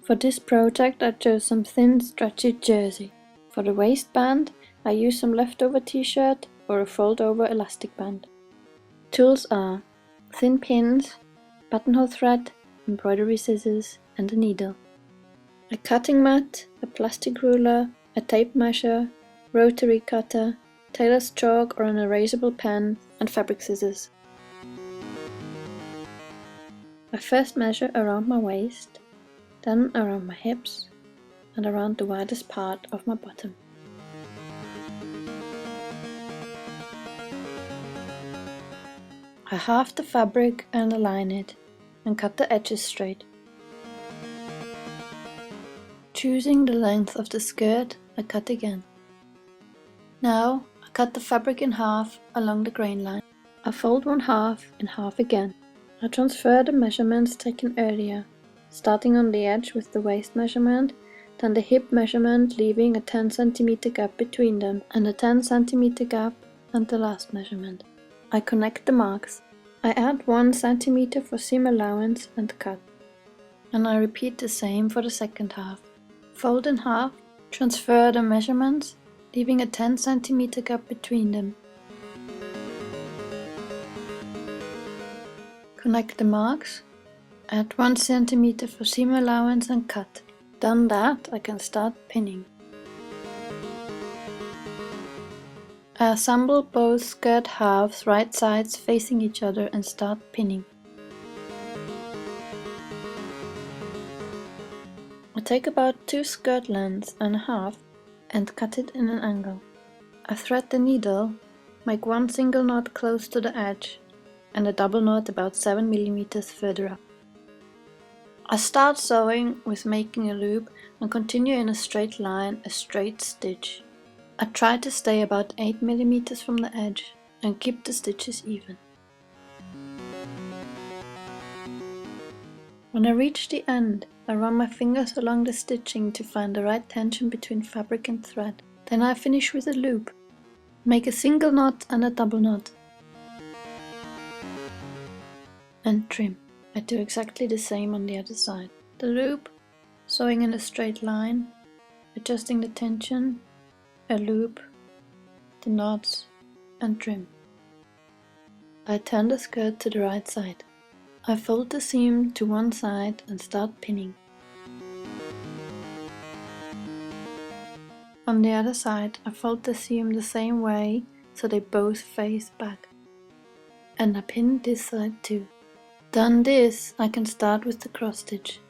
For this project I chose some thin stretchy jersey. For the waistband I used some leftover t-shirt or a fold-over elastic band. Tools are thin pins, buttonhole thread, embroidery scissors and a needle. A cutting mat, a plastic ruler, a tape measure, rotary cutter, tailor's chalk or an erasable pen and fabric scissors. I first measure around my waist, then around my hips and around the widest part of my bottom. I halve the fabric and align it and cut the edges straight. Choosing the length of the skirt, I cut again. Now I cut the fabric in half along the grain line. I fold one half in half again. I transfer the measurements taken earlier, starting on the edge with the waist measurement, then the hip measurement, leaving a 10 cm gap between them, and a 10 cm gap and the last measurement. I connect the marks. I add 1 cm for seam allowance and cut. And I repeat the same for the second half. Fold in half, transfer the measurements, leaving a 10 cm gap between them. Connect the marks, add 1 cm for seam allowance and cut. Done that, I can start pinning. I assemble both skirt halves right sides facing each other and start pinning. I take about 2 skirt lengths and a half and cut it in an angle. I thread the needle, make 1 single knot close to the edge and a double knot about 7 mm further up. I start sewing with making a loop and continue in a straight line, a straight stitch. I try to stay about 8 mm from the edge and keep the stitches even. When I reach the end, I run my fingers along the stitching to find the right tension between fabric and thread. Then I finish with a loop. Make a single knot and a double knot. And trim. I do exactly the same on the other side. The loop, sewing in a straight line, adjusting the tension, a loop, the knots, and trim. I turn the skirt to the right side. I fold the seam to one side and start pinning. On the other side, I fold the seam the same way so they both face back. And I pin this side too. Done this, I can start with the cross stitch.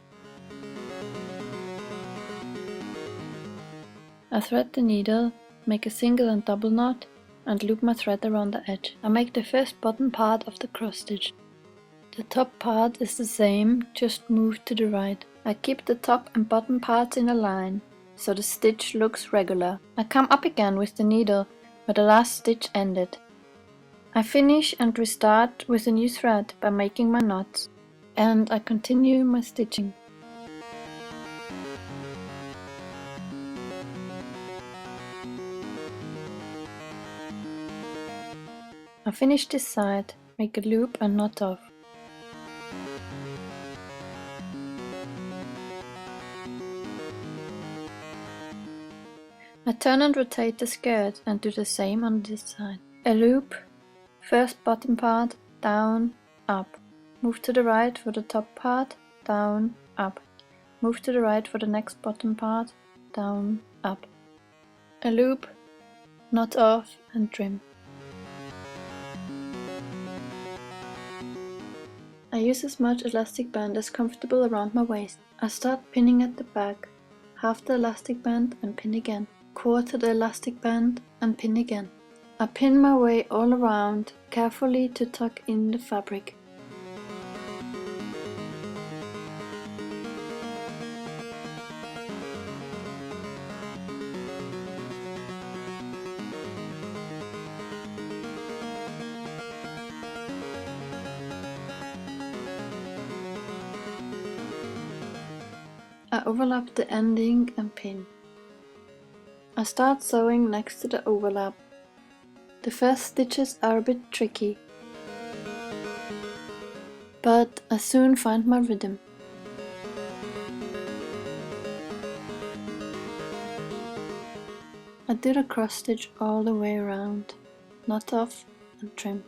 I thread the needle, make a single and double knot, and loop my thread around the edge. I make the first bottom part of the cross stitch. The top part is the same, just moved to the right. I keep the top and bottom parts in a line, so the stitch looks regular. I come up again with the needle, where the last stitch ended. I finish and restart with a new thread by making my knots, and I continue my stitching. I finish this side, make a loop and knot off. I turn and rotate the skirt and do the same on this side. A loop, first bottom part, down, up. Move to the right for the top part, down, up. Move to the right for the next bottom part, down, up. A loop, knot off and trim. I use as much elastic band as comfortable around my waist. I start pinning at the back, half the elastic band and pin again, quarter the elastic band and pin again. I pin my way all around, carefully to tuck in the fabric. I overlap the ending and pin. I start sewing next to the overlap. The first stitches are a bit tricky, but I soon find my rhythm. I did a cross stitch all the way around, knot off and trim.